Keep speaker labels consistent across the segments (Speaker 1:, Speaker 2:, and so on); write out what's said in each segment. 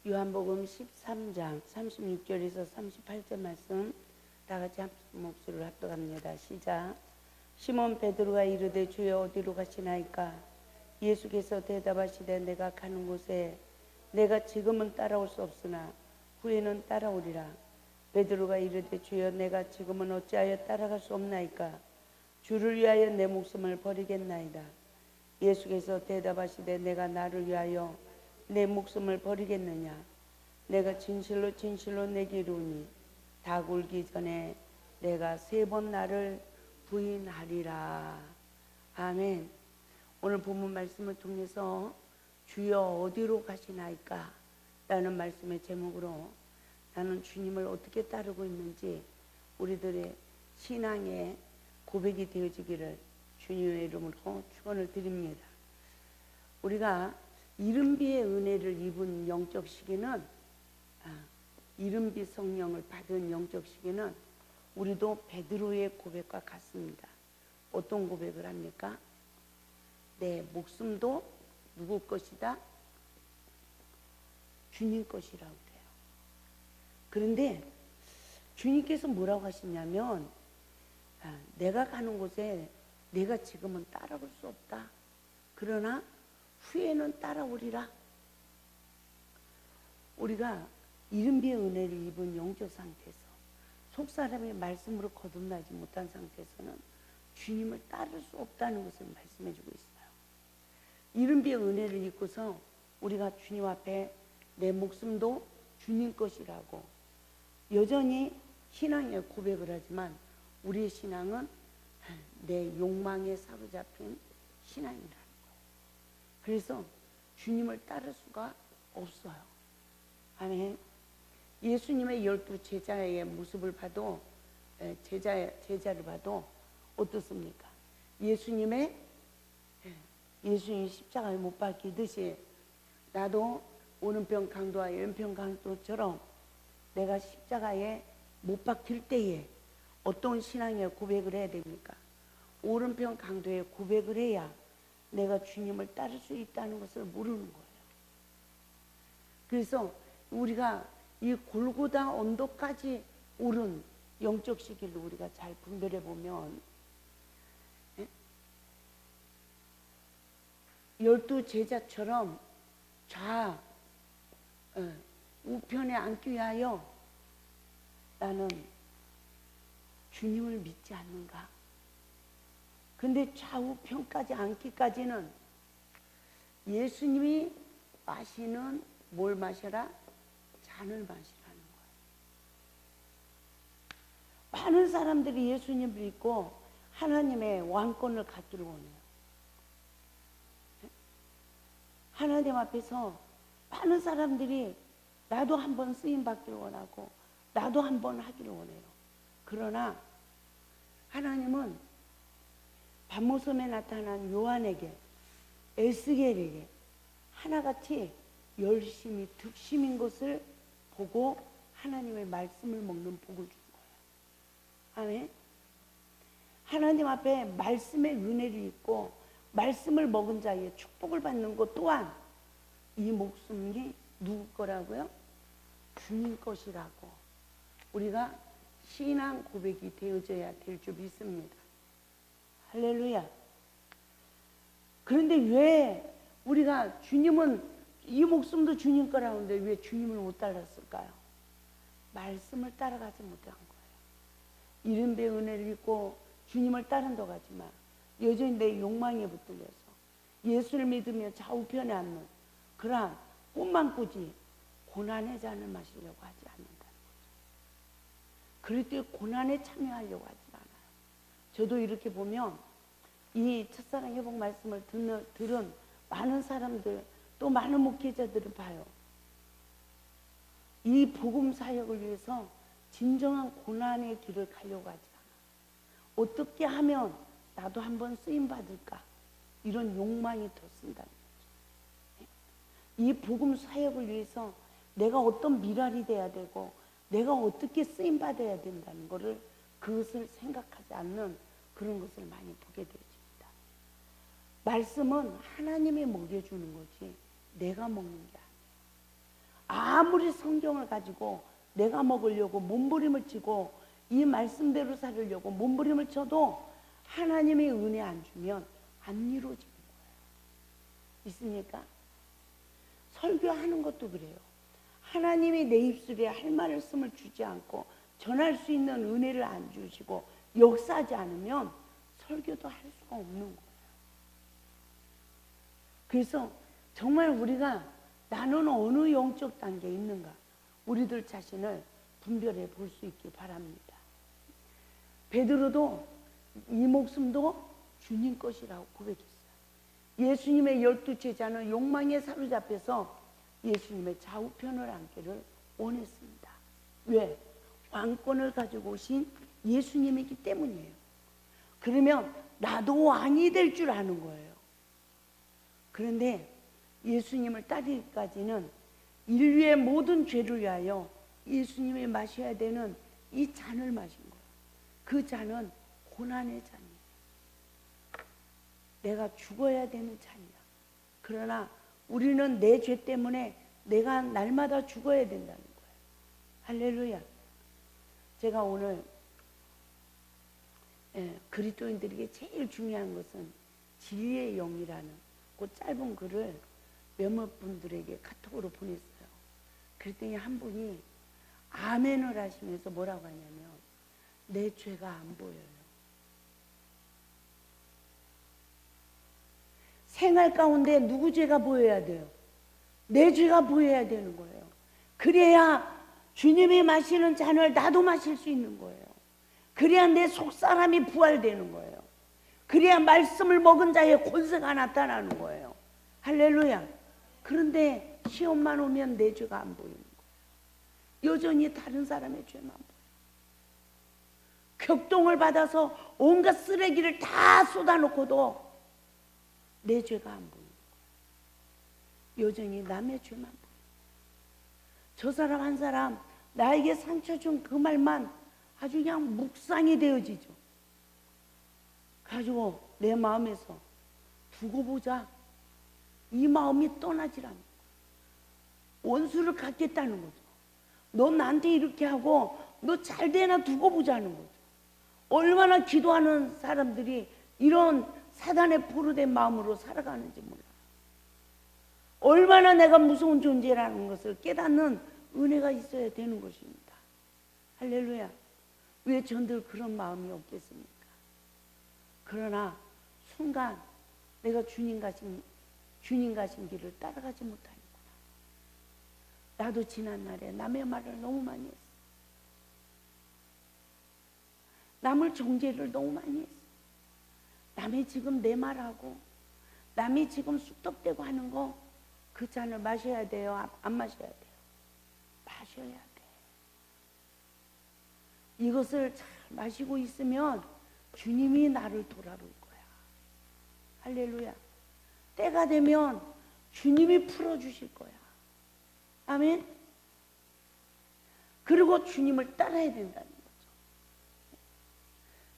Speaker 1: 요한복음 13장 36절에서 38절 말씀 다 같이 한 목소리로 합독합니다. 시작. 시몬 베드로가 이르되 주여 어디로 가시나이까? 예수께서 대답하시되 내가 가는 곳에 내가 지금은 따라올 수 없으나 후에는 따라오리라. 베드로가 이르되 주여 내가 지금은 어찌하여 따라갈 수 없나이까? 주를 위하여 내 목숨을 버리겠나이다. 예수께서 대답하시되 내가 나를 위하여 내 목숨을 버리겠느냐? 내가 진실로 진실로 내게 이르노니 닭 울기 전에 내가 3번 나를 부인하리라. 아멘. 오늘 본문 말씀을 통해서 주여 어디로 가시나이까? 라는 말씀의 제목으로 나는 주님을 어떻게 따르고 있는지 우리들의 신앙의 고백이 되어지기를 주님의 이름으로 축원을 드립니다. 우리가 이른비의 은혜를 입은 영적 시기는 이른비 성령을 받은 영적 시기는 우리도 베드로의 고백과 같습니다. 어떤 고백을 합니까? 내 목숨도 누구 것이다? 주님 것이라고 그래요. 그런데 주님께서 뭐라고 하시냐면 내가 가는 곳에 내가 지금은 따라올 수 없다. 그러나 후에는 따라오리라. 우리가 이른비의 은혜를 입은 영적 상태에서 속사람의 말씀으로 거듭나지 못한 상태에서는 주님을 따를 수 없다는 것을 말씀해 주고 있어요. 이른비의 은혜를 입고서 우리가 주님 앞에 내 목숨도 주님 것이라고 여전히 신앙의 고백을 하지만 우리의 신앙은 내 욕망에 사로잡힌 신앙이라는 거예요. 그래서 주님을 따를 수가 없어요. 아멘. 예수님의 12 제자의 모습을 봐도 제자를 봐도 어떻습니까? 예수님 십자가에 못 박히듯이 나도 오른편 강도와 왼편 강도처럼 내가 십자가에 못 박힐 때에 어떤 신앙의 고백을 해야 됩니까? 오른편 강도의 고백을 해야 내가 주님을 따를 수 있다는 것을 모르는 거예요. 그래서 우리가 이 골고다 언덕까지 오른 영적 시기를 우리가 잘 분별해 보면 12 제자처럼 우편에 앉기 위하여 나는 주님을 믿지 않는가? 근데 좌우편까지 앉기까지는 예수님이 마시는 뭘 마셔라? 잔을 마시라는 거예요. 많은 사람들이 예수님을 믿고 하나님의 왕권을 갖기를 원해요. 하나님 앞에서 많은 사람들이 나도 한번 쓰임 받기를 원하고 나도 한번 하기를 원해요. 그러나 하나님은 밤모섬에 나타난 요한에게 에스겔에게 하나같이 열심히 득심인 것을 보고 하나님의 말씀을 먹는 복을 준 거예요. 아멘. 하나님 앞에 말씀의 은혜를 입고 말씀을 먹은 자의 축복을 받는 것 또한 이 목숨이 누구 거라고요? 주님 것이라고 우리가 신앙 고백이 되어져야 될 줄 믿습니다. 할렐루야. 그런데 왜 우리가 주님은 이 목숨도 주님 거라고 하는데 왜 주님을 못 따랐을까요? 말씀을 따라가지 못한 거예요. 이른배 은혜를 입고 주님을 따른다고 하지만 여전히 내 욕망에 붙들려서 예수를 믿으며 좌우편에 앉는 그러한 꿈만 꾸지 고난의 잔을 마시려고 하지 않는다는 거죠. 그럴 때 고난에 참여하려고 하지 않아요. 저도 이렇게 보면 이 첫사랑 회복 말씀을 들은 많은 사람들 또 많은 목회자들을 봐요. 이 복음 사역을 위해서 진정한 고난의 길을 가려고 하지 않아. 어떻게 하면 나도 한번 쓰임 받을까? 이런 욕망이 더 쓴다는 거죠. 이 복음 사역을 위해서 내가 어떤 미랄이 돼야 되고 내가 어떻게 쓰임 받아야 된다는 것을 그것을 생각하지 않는 그런 것을 많이 보게 되어집니다. 말씀은 하나님이 먹여주는 거지 내가 먹는 게 아니에요. 아무리 성경을 가지고 내가 먹으려고 몸부림을 치고 이 말씀대로 살으려고 몸부림을 쳐도 하나님의 은혜 안 주면 안 이루어지는 거예요. 있습니까? 설교하는 것도 그래요. 하나님이 내 입술에 할 말씀을 주지 않고 전할 수 있는 은혜를 안 주시고 역사하지 않으면 설교도 할 수가 없는 거예요. 그래서 정말 우리가 나는 어느 영적 단계에 있는가 우리들 자신을 분별해 볼 수 있기 바랍니다. 베드로도 이 목숨도 주님 것이라고 고백했어요. 예수님의 12 제자는 욕망에 사로잡혀서 예수님의 좌우편을 앉기를 원했습니다. 왜? 왕권을 가지고 오신 예수님이기 때문이에요. 그러면 나도 왕이 될 줄 아는 거예요. 그런데 예수님을 따르기까지는 인류의 모든 죄를 위하여 예수님이 마셔야 되는 이 잔을 마신 거예요. 그 잔은 고난의 잔이에요. 내가 죽어야 되는 잔이야. 그러나 우리는 내 죄 때문에 내가 날마다 죽어야 된다는 거예요. 할렐루야. 제가 오늘 그리스도인들에게 제일 중요한 것은 진리의 영이라는 그 짧은 글을 몇몇 분들에게 카톡으로 보냈어요. 그랬더니 한 분이 아멘을 하시면서 뭐라고 하냐면 내 죄가 안 보여요. 생활 가운데 누구 죄가 보여야 돼요? 내 죄가 보여야 되는 거예요. 그래야 주님이 마시는 잔을 나도 마실 수 있는 거예요. 그래야 내 속사람이 부활되는 거예요. 그래야 말씀을 먹은 자의 권세가 나타나는 거예요. 할렐루야. 그런데 시험만 오면 내 죄가 안 보이는 거예요. 여전히 다른 사람의 죄만 보여요. 격동을 받아서 온갖 쓰레기를 다 쏟아놓고도 내 죄가 안 보이는 거예요. 여전히 남의 죄만 보여요. 저 사람 한 사람 나에게 상처 준 그 말만 아주 그냥 묵상이 되어지죠. 가지고 내 마음에서 두고 보자. 이 마음이 떠나질 않는 거예요. 원수를 갖겠다는 거죠. 너 나한테 이렇게 하고 너 잘 되나 두고 보자는 거죠. 얼마나 기도하는 사람들이 이런 사단의 포로된 마음으로 살아가는지 몰라요. 얼마나 내가 무서운 존재라는 것을 깨닫는 은혜가 있어야 되는 것입니다. 할렐루야. 왜 전들 그런 마음이 없겠습니까? 그러나 순간 내가 주님 가신 길을 따라가지 못하는구나. 나도 지난날에 남의 말을 너무 많이 했어. 남을 정죄를 너무 많이 했어. 남이 지금 내 말하고 남이 지금 쑥덕대고 하는 거 그 잔을 마셔야 돼요? 안 마셔야 돼요? 마셔야 돼. 이것을 잘 마시고 있으면 주님이 나를 돌아볼 거야. 할렐루야. 때가 되면 주님이 풀어주실 거야. 아멘. 그리고 주님을 따라야 된다는 거죠.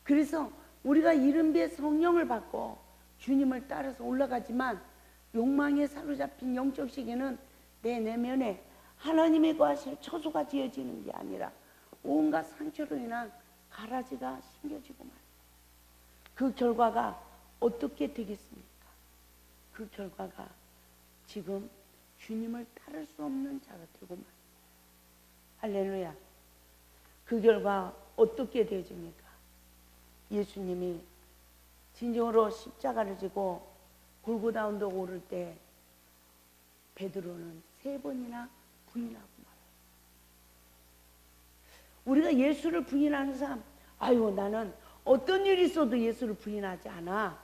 Speaker 1: 그래서 우리가 이른비의 성령을 받고 주님을 따라서 올라가지만 욕망에 사로잡힌 영적 시계는 내 내면에 하나님의 거하실 처소가 지어지는 게 아니라 온갖 상처로 인한 가라지가 심겨지고 말이에요. 그 결과가 어떻게 되겠습니까? 그 결과가 지금 주님을 따를 수 없는 자가 되고 말이에요. 할렐루야. 그 결과 어떻게 되어집니까? 예수님이 진정으로 십자가를 지고 골고다 언덕 오를 때 베드로는 3번이나 부인하고 말아요. 우리가 예수를 부인하는 사람, 아유 나는 어떤 일이 있어도 예수를 부인하지 않아.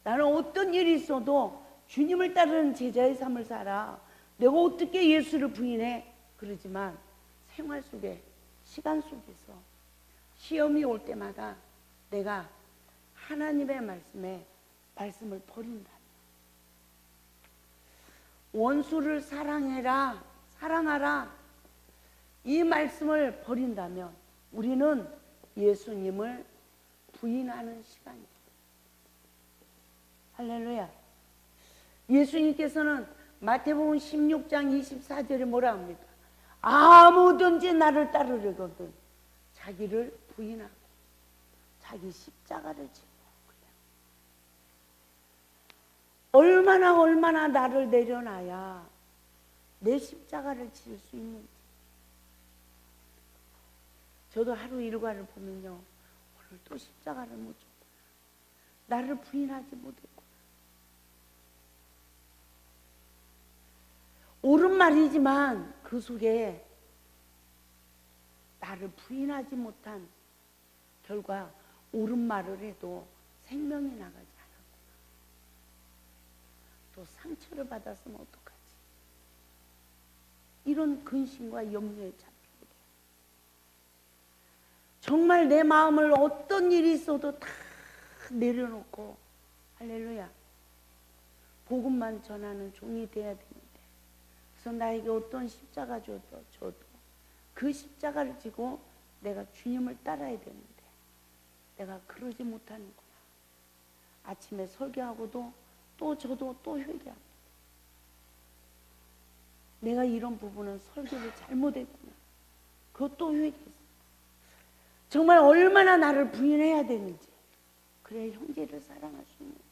Speaker 1: 나는 어떤 일이 있어도 주님을 따르는 제자의 삶을 살아. 내가 어떻게 예수를 부인해? 그러지만 생활 속에, 시간 속에서 시험이 올 때마다 내가 하나님의 말씀을 버린다. 원수를 사랑하라 이 말씀을 버린다면 우리는 예수님을 부인하는 시간이에요. 할렐루야. 예수님께서는 마태복음 16장 24절에 뭐라 합니까? 아무든지 나를 따르려거든 자기를 부인하고 자기 십자가를 지고 얼마나 나를 내려놔야 내 십자가를 질 수 있는지. 저도 하루 일과를 보면요, 오늘 또 십자가를 못 졌구나, 나를 부인하지 못했구나. 옳은 말이지만 그 속에 나를 부인하지 못한 결과 옳은 말을 해도 생명이 나가지 않았구나. 또 상처를 받았으면 어떡하지? 이런 근심과 염려에 잡히게 돼요. 정말 내 마음을 어떤 일이 있어도 다 내려놓고 할렐루야 복음만 전하는 종이 돼야 되는데, 그래서 나에게 어떤 십자가 줘도 그 십자가를 지고 내가 주님을 따라야 되는데 내가 그러지 못하는구나. 아침에 설교하고도 또 저도 또 회개합니다. 내가 이런 부분은 설교를 잘못했구나. 그것도 회개했어. 정말 얼마나 나를 부인해야 되는지, 그래야 형제를 사랑할 수 있는지,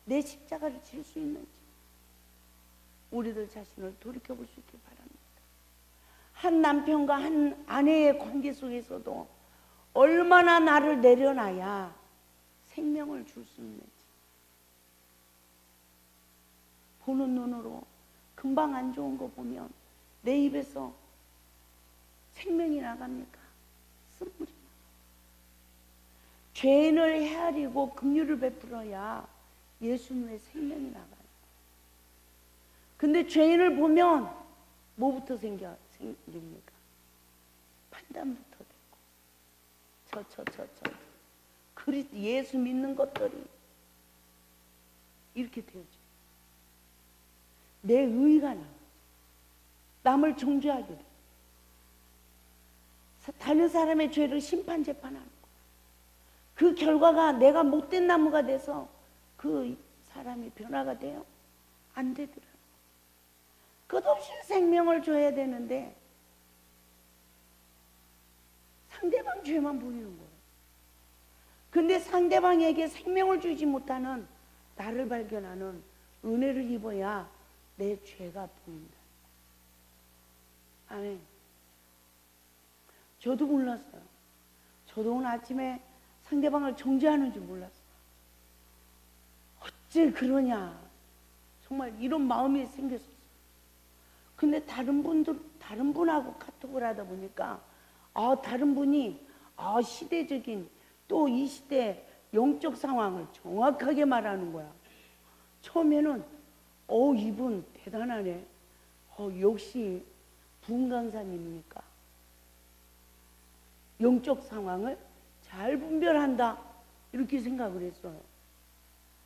Speaker 1: 내 십자가를 질 수 있는지 우리들 자신을 돌이켜볼 수 있길 바랍니다. 한 남편과 한 아내의 관계 속에서도 얼마나 나를 내려놔야 생명을 줄 수 있는지. 보는 눈으로 금방 안 좋은 거 보면 내 입에서 생명이 나갑니까? 쓴물이 나가요. 죄인을 헤아리고 긍휼을 베풀어야 예수님의 생명이 나가요. 근데 죄인을 보면 뭐부터 생깁니까? 판단부터 되고 그리스도 예수 믿는 것들이 이렇게 되어져. 내 의가 나오죠. 남을 정죄하게 돼. 다른 사람의 죄를 심판 재판하는 거야. 그 결과가 내가 못된 나무가 돼서 그 사람이 변화가 돼요? 안 되더라고요. 끝없이 생명을 줘야 되는데 상대방 죄만 보이는 거예요. 근데 상대방에게 생명을 주지 못하는 나를 발견하는 은혜를 입어야 내 죄가 보인다. 아멘. 저도 몰랐어요. 저도 오늘 아침에 상대방을 정죄하는 줄 몰랐어요. 어째 그러냐. 정말 이런 마음이 생겼었어요. 근데 다른 분하고 카톡을 하다 보니까 다른 분이 시대적인 또 이 시대 영적 상황을 정확하게 말하는 거야. 처음에는 이분 대단하네. 역시 부흥 강사님이니까 영적 상황을 잘 분별한다 이렇게 생각을 했어요.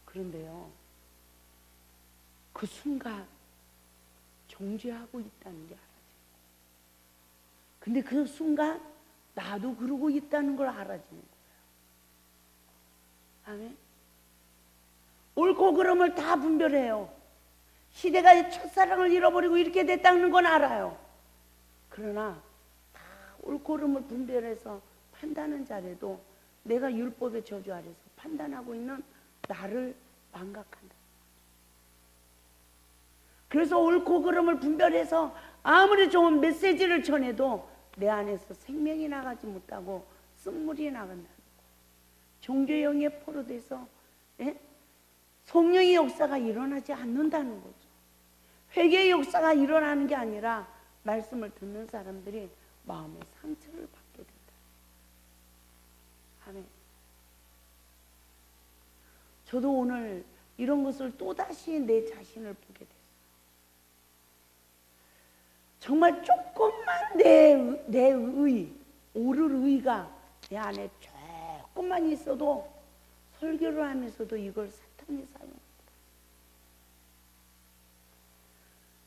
Speaker 1: 그런데요, 그 순간 정죄하고 있다는 게 알아져요. 근데 그 순간 나도 그러고 있다는 걸 알아지는 거예요. 아멘. 옳고 그름을 다 분별해요. 시대가 첫사랑을 잃어버리고 이렇게 됐다는 건 알아요. 그러나 다 옳고 그름을 분별해서 판단은 잘해도 내가 율법의 저주 아래서 판단하고 있는 나를 망각한다. 그래서 옳고 그름을 분별해서 아무리 좋은 메시지를 전해도 내 안에서 생명이 나가지 못하고 쓴물이 나간다는 거예요. 종교의 영에 포로돼서 성령의 역사가 일어나지 않는다는 거죠. 회개의 역사가 일어나는 게 아니라 말씀을 듣는 사람들이 마음의 상처를 받게 된다. 아멘. 저도 오늘 이런 것을 또다시 내 자신을 보게 됐어요. 정말 조금만 내 의, 옳을 의가 내 안에 조금만 있어도 설교를 하면서도 이걸 사탄이 사용합니다.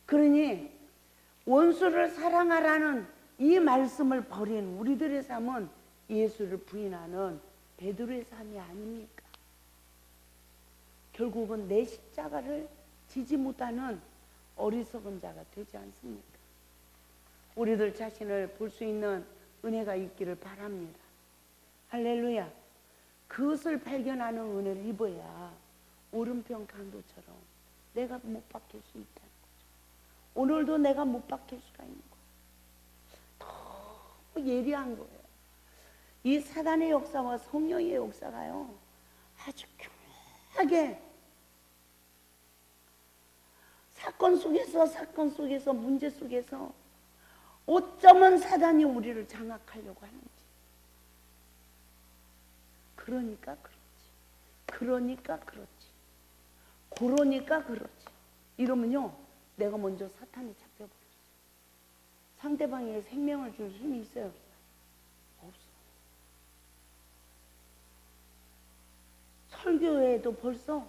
Speaker 1: 그러니 원수를 사랑하라는 이 말씀을 버린 우리들의 삶은 예수를 부인하는 베드로의 삶이 아닙니까? 결국은 내 십자가를 지지 못하는 어리석은 자가 되지 않습니까? 우리들 자신을 볼 수 있는 은혜가 있기를 바랍니다. 할렐루야. 그것을 발견하는 은혜를 입어야 오른편 강도처럼 내가 못 박힐 수 있다는 거죠. 오늘도 내가 못 박힐 수가 있는 거예요. 너무 예리한 거예요. 이 사단의 역사와 성령의 역사가요, 아주 교묘하게 사건 속에서 문제 속에서 어쩌면 사단이 우리를 장악하려고 하는지. 그러니까 그렇지. 이러면요, 내가 먼저 사탄에 잡혀버렸어. 상대방에게 생명을 줄 힘이 있어요? 없어. 설교회에도 벌써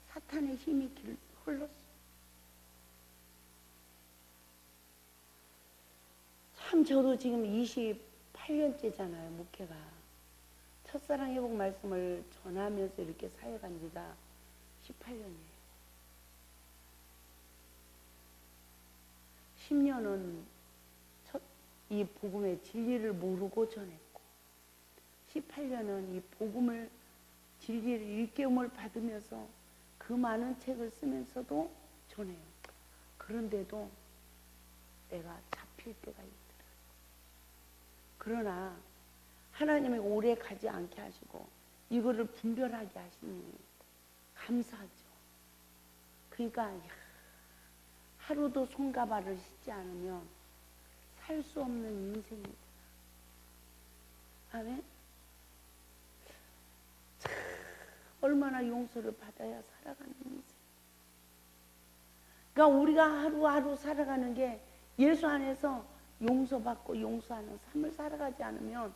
Speaker 1: 사탄의 힘이 흘렀어. 참 저도 지금 28년째잖아요, 목회가. 첫사랑 회복 말씀을 전하면서 이렇게 사역한 지가 18년이에요. 10년은 이 복음의 진리를 모르고 전했고, 18년은 이 복음을 진리를 일깨움을 받으면서 그 많은 책을 쓰면서도 전해요. 그런데도 내가 잡힐 때가 있더라고요. 그러나 하나님이 오래 가지 않게 하시고 이거를 분별하게 하시니 감사하죠. 그러니까 하루도 손가발을 씻지 않으면 살 수 없는 인생입니다. 아멘. 참 얼마나 용서를 받아야 살아가는 인생. 그러니까 우리가 하루하루 살아가는 게 예수 안에서 용서받고 용서하는 삶을 살아가지 않으면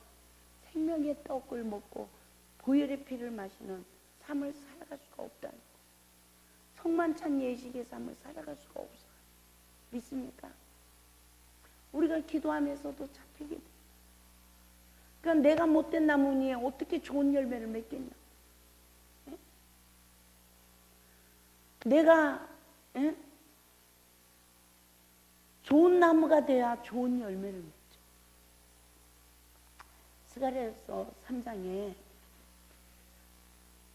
Speaker 1: 생명의 떡을 먹고 보혈의 피를 마시는 삶을 살아갈 수가 없다는 거. 성만찬 예식의 삶을 살아갈 수가 없어요. 믿습니까? 우리가 기도하면서도 잡히게 돼. 그러니까 내가 못된 나무 위에 어떻게 좋은 열매를 맺겠냐? 에? 내가 좋은 나무가 돼야 좋은 열매를 맺죠. 스가랴서 3장에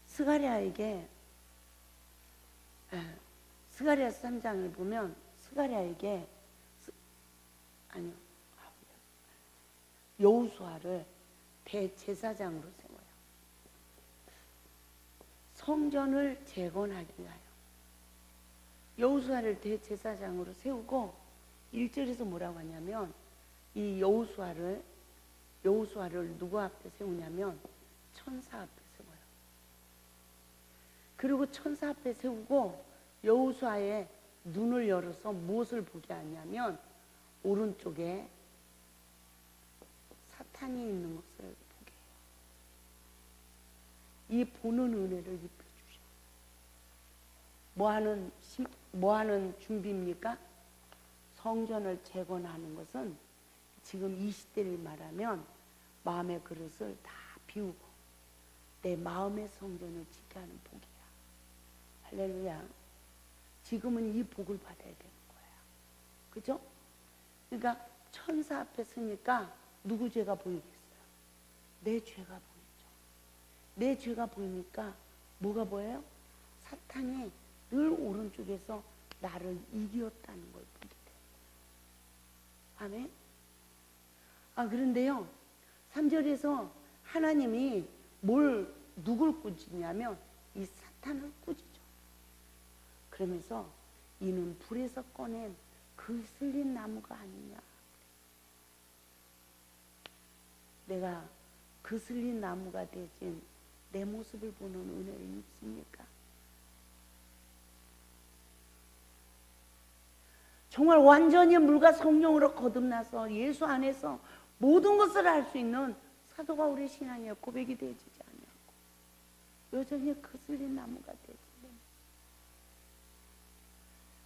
Speaker 1: 스가랴에게 스가랴서 3장을 보면 스가랴에게 여호수아를 대제사장으로 세워요. 성전을 재건하기 위하여 여호수아를 대제사장으로 세우고 1절에서 뭐라고 하냐면 이 여호수아를 누구 앞에 세우냐면 천사 앞에 세워요. 그리고 천사 앞에 세우고 여호수아의 눈을 열어서 무엇을 보게 하냐면 오른쪽에 사탄이 있는 것을 보게 해요. 이 보는 은혜를 입혀주셔. 뭐하는 준비입니까? 성전을 재건하는 것은 지금 이 시대를 말하면 마음의 그릇을 다 비우고 내 마음의 성전을 지게 하는 복이야. 할렐루야. 지금은 이 복을 받아야 되는 거야. 그죠? 그러니까 천사 앞에 서니까 누구 죄가 보이겠어요? 내 죄가 보이죠. 내 죄가 보이니까 뭐가 보여요? 사탄이 늘 오른쪽에서 나를 이겼다는 걸 보게 돼요. 아멘? 그런데요, 3절에서 하나님이 누굴 꾸짖냐면 이 사탄을 꾸짖죠. 그러면서 이는 불에서 꺼낸 그 슬린 나무가 아니냐. 내가 그 슬린 나무가 되진 내 모습을 보는 은혜를 입습니까? 정말 완전히 물과 성령으로 거듭나서 예수 안에서 모든 것을 할 수 있는 사도가 우리 신앙의 고백이 되어지지 않냐고. 여전히 거슬린 나무가 되지.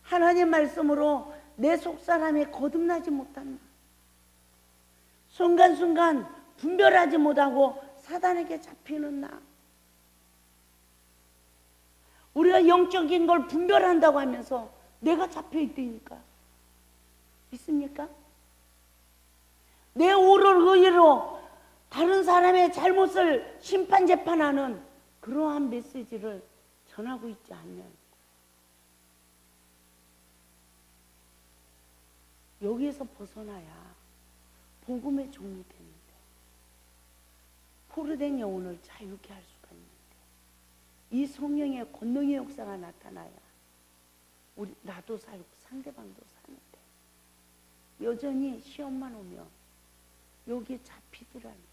Speaker 1: 하나님 말씀으로 내 속사람이 거듭나지 못한다. 순간순간 분별하지 못하고 사단에게 잡히는 나. 우리가 영적인 걸 분별한다고 하면서 내가 잡혀 있다니까. 믿습니까? 내 오를 의의로 다른 사람의 잘못을 심판 재판하는 그러한 메시지를 전하고 있지 않냐는 거예요. 여기에서 벗어나야 복음의 종이 되는데, 포로된 영혼을 자유케 할 수가 있는데, 이 성령의 권능의 역사가 나타나야 나도 살고 상대방도 사는데, 여전히 시험만 오면 여기에 잡히더라는 거죠.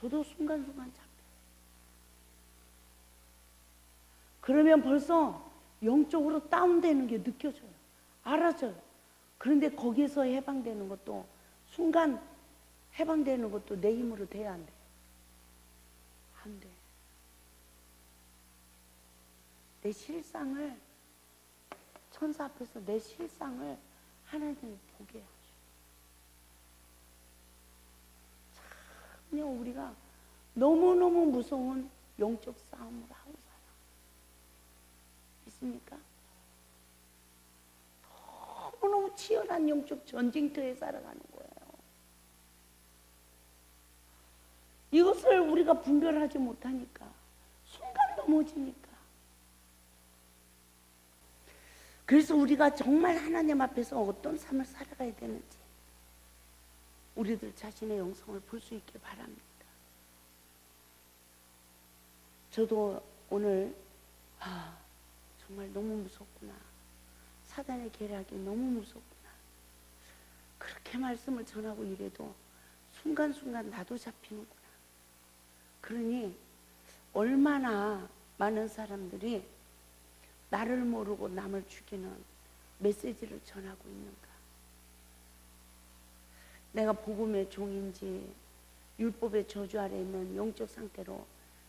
Speaker 1: 저도 순간순간 잡혀요. 그러면 벌써 영적으로 다운되는 게 느껴져요. 알아져요. 그런데 거기에서 해방되는 것도, 순간 해방되는 것도 내 힘으로 돼야 안 돼. 안 돼. 내 실상을, 천사 앞에서 내 실상을 하나님이 보게 하죠. 참, 우리가 너무너무 무서운 영적 싸움을 하고 살아. 믿습니까? 너무너무 치열한 영적 전쟁터에 살아가는 거예요. 이것을 우리가 분별하지 못하니까 순간 넘어지니까. 그래서 우리가 정말 하나님 앞에서 어떤 삶을 살아가야 되는지 우리들 자신의 영성을 볼 수 있길 바랍니다. 저도 오늘 정말 너무 무섭구나. 사단의 계략이 너무 무섭구나. 그렇게 말씀을 전하고 이래도 순간순간 나도 잡히는구나. 그러니 얼마나 많은 사람들이 나를 모르고 남을 죽이는 메시지를 전하고 있는가. 내가 복음의 종인지 율법의 저주 아래 있는 영적 상태로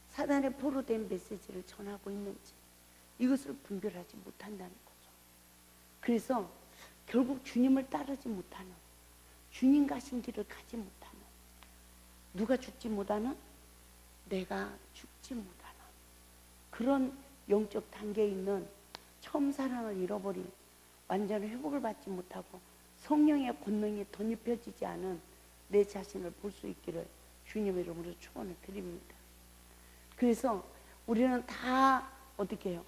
Speaker 1: 사단의 포로된 메시지를 전하고 있는지 이것을 분별하지 못한다는 거죠. 그래서 결국 주님을 따르지 못하는, 주님 가신 길을 가지 못하는, 누가 죽지 못하는? 내가 죽지 못하는 그런 영적 단계에 있는, 처음 사랑을 잃어버린, 완전 회복을 받지 못하고 성령의 권능이 덧입혀지지 않은 내 자신을 볼 수 있기를 주님의 이름으로 축원을 드립니다. 그래서 우리는 다 어떻게 해요?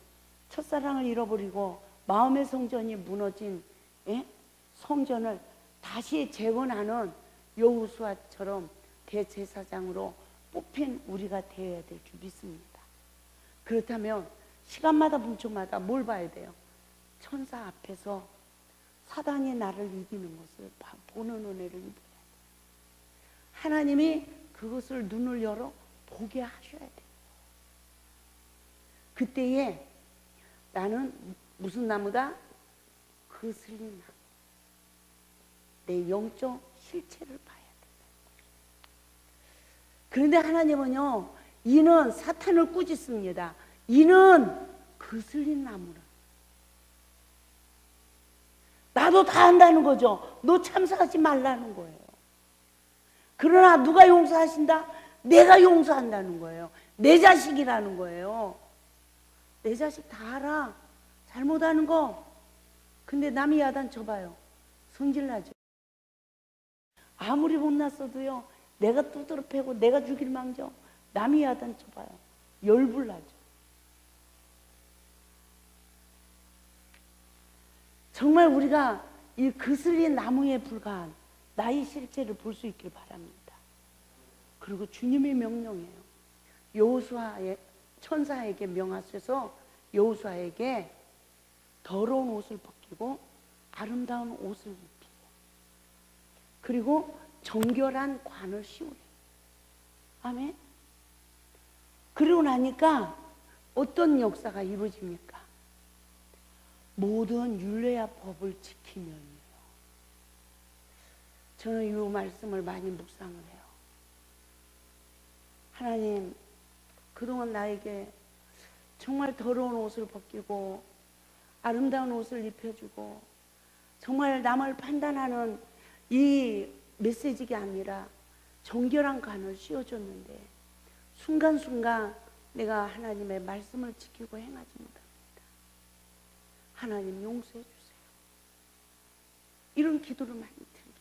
Speaker 1: 첫사랑을 잃어버리고 마음의 성전이 무너진 성전을 다시 재건하는 여호수아처럼 대제사장으로 뽑힌 우리가 되어야 될 줄 믿습니다. 그렇다면 시간마다 분초마다 뭘 봐야 돼요? 천사 앞에서 사단이 나를 이기는 것을 보는 은혜를 입어야 돼요. 하나님이 그것을 눈을 열어 보게 하셔야 돼요. 그때에 나는 무슨 나무다? 거슬린 나무. 내 영적 실체를 봐야 된다. 그런데 하나님은요, 이는 사탄을 꾸짖습니다. 이는 거슬린 나무라. 나도 다 한다는 거죠. 너 참사하지 말라는 거예요. 그러나 누가 용서하신다? 내가 용서한다는 거예요. 내 자식이라는 거예요. 내 자식 다 알아. 잘못하는 거. 근데 남이 야단 쳐봐요. 성질나죠. 아무리 못났어도요, 내가 두드러 패고 내가 죽일 망정 남이 야단 쳐봐요. 열불나죠. 정말 우리가 이 거슬린 나무에 불과한 나의 실체를 볼 수 있길 바랍니다. 그리고 주님의 명령이에요. 여호수아의 천사에게 명하셔서 여호수아에게 더러운 옷을 벗기고 아름다운 옷을 입히고, 그리고 정결한 관을 씌우래. 아멘. 그러고 나니까 어떤 역사가 이루어집니까? 모든 율례와 법을 지키면요. 저는 이 말씀을 많이 묵상을 해요. 하나님, 그동안 나에게 정말 더러운 옷을 벗기고 아름다운 옷을 입혀주고 정말 남을 판단하는 이 메시지가 아니라 정결한 관을 씌워줬는데 순간순간 내가 하나님의 말씀을 지키고 행하지 못합니다. 하나님 용서해 주세요. 이런 기도를 많이 드리게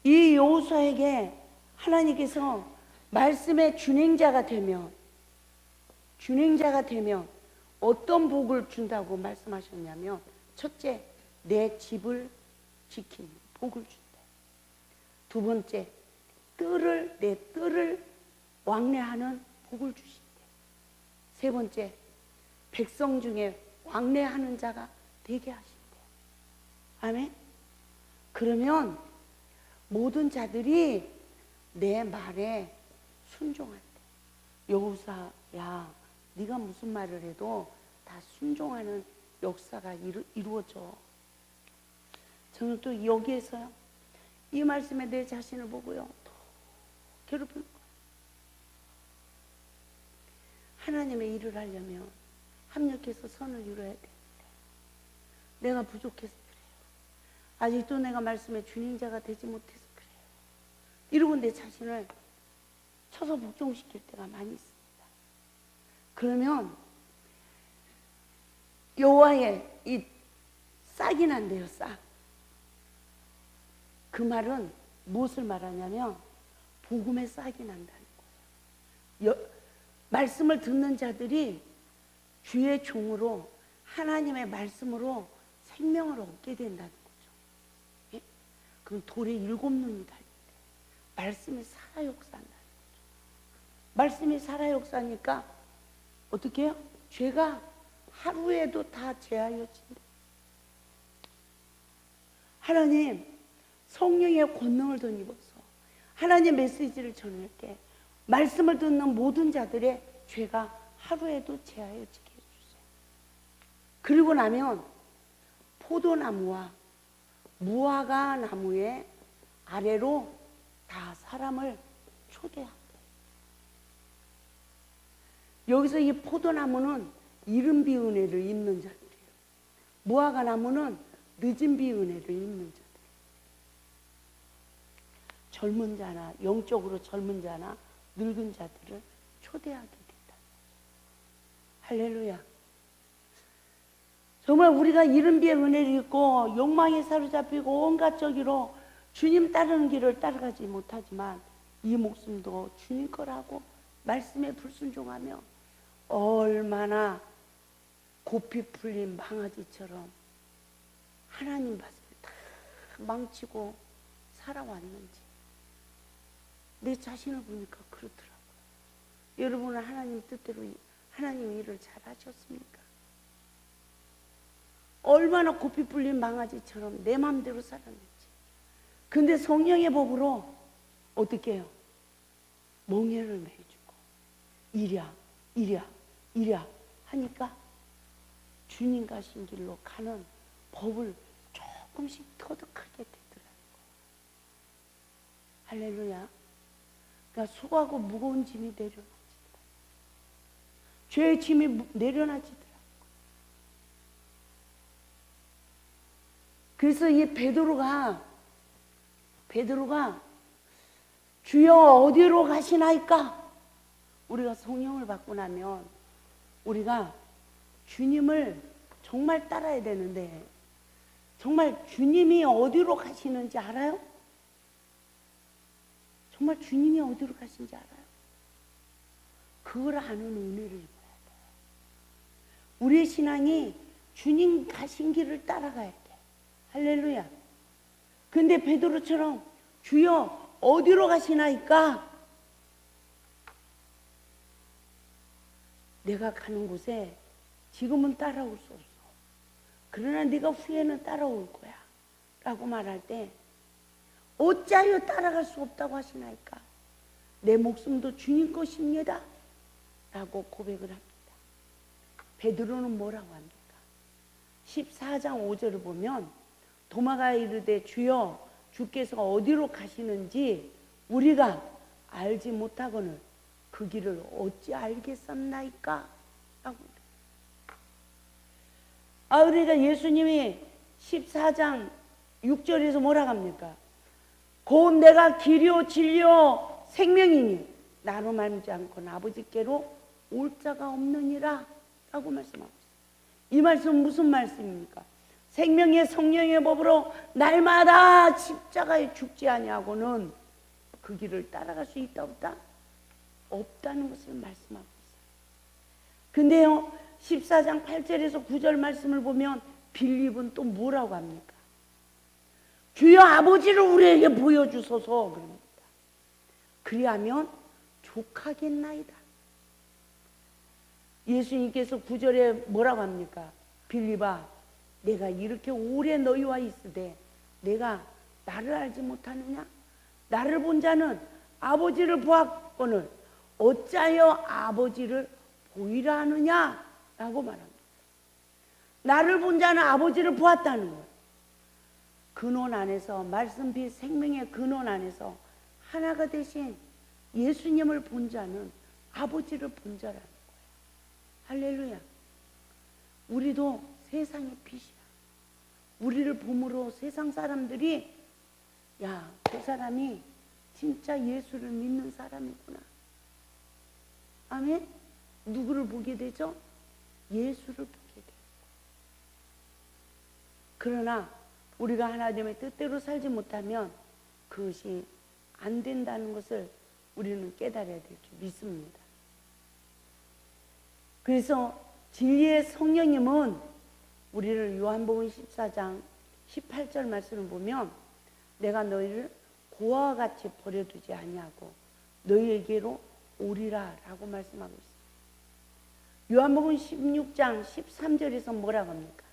Speaker 1: 돼요. 이 여호수아에게 하나님께서 말씀의 준행자가 되면 어떤 복을 준다고 말씀하셨냐면, 첫째, 내 집을 지키는 복을 준다. 두 번째, 내 뜰을 왕래하는 복을 주신대. 세 번째, 백성 중에 왕래하는 자가 되게 하신대. 아멘. 그러면 모든 자들이 내 말에 순종한대. 여호수아야, 네가 무슨 말을 해도 다 순종하는 역사가 이루어져. 저는 또 여기에서요, 이 말씀에 내 자신을 보고요, 더 괴롭히는 거예요. 하나님의 일을 하려면 합력해서 선을 이루어야 되는데 내가 부족해서 그래요. 아직도 내가 말씀의 준행자가 되지 못해서 그래요. 이러고 내 자신을 쳐서 복종시킬 때가 많이 있습니다. 그러면 여호와의 이 싹이 난대요. 싹. 그 말은 무엇을 말하냐면 복음의 싹이 난다는 거예요. 말씀을 듣는 자들이 주의 종으로 하나님의 말씀으로 생명을 얻게 된다는 거죠. 예? 그럼 돌에 7눈이 달린대. 말씀이 살아 역사한다는 거죠. 말씀이 살아 역사니까 어떻게 해요? 죄가 하루에도 다 제하여진대. 하나님 성령의 권능을 덧입어서 하나님 메시지를 전할 때 말씀을 듣는 모든 자들의 죄가 하루에도 제하여지게 해주세요. 그리고 나면 포도나무와 무화과 나무의 아래로 다 사람을 초대한대. 여기서 이 포도나무는 이른 비 은혜를 입는 자들이에요. 무화과 나무는 늦은 비 은혜를 입는 자들. 젊은 자나 영적으로 젊은 자나 늙은 자들을 초대하게 된다. 할렐루야. 정말 우리가 이른 비의 은혜를 입고 욕망에 사로잡히고 온갖 저기로 주님 따르는 길을 따라가지 못하지만 이 목숨도 주님 거라고 말씀에 불순종하며 얼마나 고삐 풀린 망아지처럼 하나님 말씀을 다 망치고 살아왔는지 내 자신을 보니까 그렇더라고요. 여러분은 하나님 뜻대로 하나님 일을 잘 하셨습니까? 얼마나 고삐 풀린 망아지처럼 내 마음대로 살았는지. 근데 성령의 법으로 어떻게 해요? 멍에를 매주고 이랴 하니까 주님 가신 길로 가는 법을 조금씩 터득하게 되더라고요. 할렐루야. 그러니까 수고하고 무거운 짐이 내려놔지더라. 죄의 짐이 내려놔지더라. 그래서 이 베드로가 주여 어디로 가시나이까? 우리가 성령을 받고 나면 우리가 주님을 정말 따라야 되는데 정말 주님이 어디로 가시는지 알아요? 정말 주님이 어디로 가신지 알아요? 그걸 아는 은혜를 입어야 돼요. 우리의 신앙이 주님 가신 길을 따라가야 돼. 할렐루야. 근데 베드로처럼 주여 어디로 가시나이까? 내가 가는 곳에 지금은 따라올 수 없어. 그러나 네가 후에는 따라올 거야 라고 말할 때 어찌하여 따라갈 수 없다고 하시나이까? 내 목숨도 주님 것입니다 라고 고백을 합니다. 베드로는 뭐라고 합니까? 14장 5절을 보면 도마가 이르되 주여 주께서 어디로 가시는지 우리가 알지 못하거늘 그 길을 어찌 알겠었나이까? 라고. 그러니까 예수님이 14장 6절에서 뭐라고 합니까? 곧 내가 길이요 진리요 생명이니 나로 말미지 않고는 아버지께로 올 자가 없느니라 라고 말씀하고 있어요. 이 말씀은 무슨 말씀입니까? 생명의 성령의 법으로 날마다 십자가에 죽지 아니하고는 그 길을 따라갈 수 있다 없다? 없다는 것을 말씀하고 있어요. 근데요 14장 8절에서 9절 말씀을 보면 빌립은 또 뭐라고 합니까? 주여 아버지를 우리에게 보여주소서 그럽니다. 그리하면 족하겠나이다. 예수님께서 9절에 뭐라고 합니까? 빌립아 내가 이렇게 오래 너희와 있으되 내가 나를 알지 못하느냐? 나를 본 자는 아버지를 보았거늘 어찌하여 아버지를 보이라 하느냐? 라고 말합니다. 나를 본 자는 아버지를 보았다는 거예요. 근원 안에서 말씀 빛 생명의 근원 안에서 하나가 되신 예수님을 본 자는 아버지를 본 자라는 거예요. 할렐루야. 우리도 세상의 빛이야. 우리를 봄으로 세상 사람들이 야, 그 사람이 진짜 예수를 믿는 사람이구나. 아멘. 누구를 보게 되죠? 예수를 보게 돼요. 그러나 우리가 하나님의 뜻대로 살지 못하면 그것이 안 된다는 것을 우리는 깨달아야 될 줄 믿습니다. 그래서 진리의 성령님은 우리를 요한복음 14장 18절 말씀을 보면 내가 너희를 고아와 같이 버려두지 아니하고 너희에게로 오리라 라고 말씀하고 있습니다. 요한복음 16장 13절에서 뭐라고 합니까?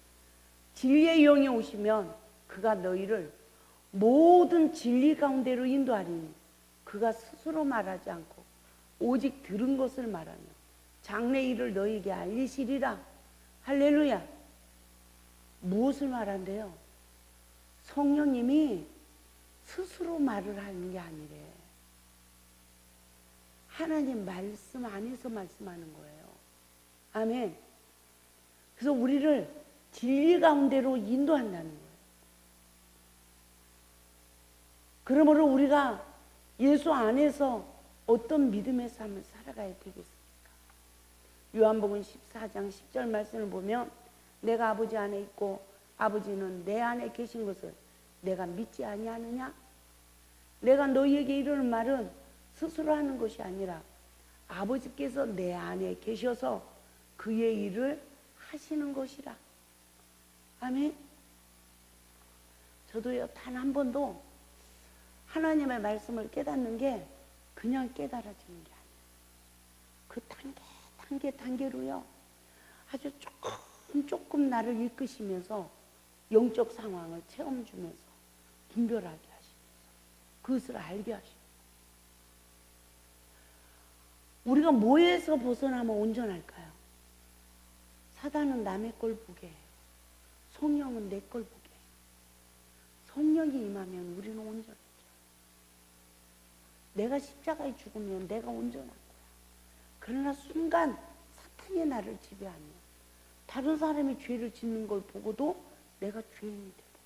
Speaker 1: 진리의 영이 오시면 그가 너희를 모든 진리 가운데로 인도하리니 그가 스스로 말하지 않고 오직 들은 것을 말하며 장래 일을 너희에게 알리시리라. 할렐루야. 무엇을 말한대요? 성령님이 스스로 말을 하는 게 아니래. 하나님 말씀 안에서 말씀하는 거예요. 아멘. 그래서 우리를 진리 가운데로 인도한다는 거예요. 그러므로 우리가 예수 안에서 어떤 믿음의 삶을 살아가야 되겠습니까? 요한복음 14장 10절 말씀을 보면 내가 아버지 안에 있고 아버지는 내 안에 계신 것을 내가 믿지 아니하느냐? 내가 너희에게 이르는 말은 스스로 하는 것이 아니라 아버지께서 내 안에 계셔서 그의 일을 하시는 것이라. 아멘. 저도요 단 한 번도 하나님의 말씀을 깨닫는 게 그냥 깨달아지는 게 아니에요. 그 단계로요 아주 조금 나를 이끄시면서 영적 상황을 체험 주면서 분별하게 하시면서 그것을 알게 하시고 우리가 뭐에서 벗어나면 온전할까요? 사단은 남의 걸 보게 해요. 성령은 내 걸 보게 해요. 성령이 임하면 우리는 온전해져요. 내가 십자가에 죽으면 내가 온전한 거야. 그러나 순간 사탄이 나를 지배하면 다른 사람이 죄를 짓는 걸 보고도 내가 죄인이 되거든.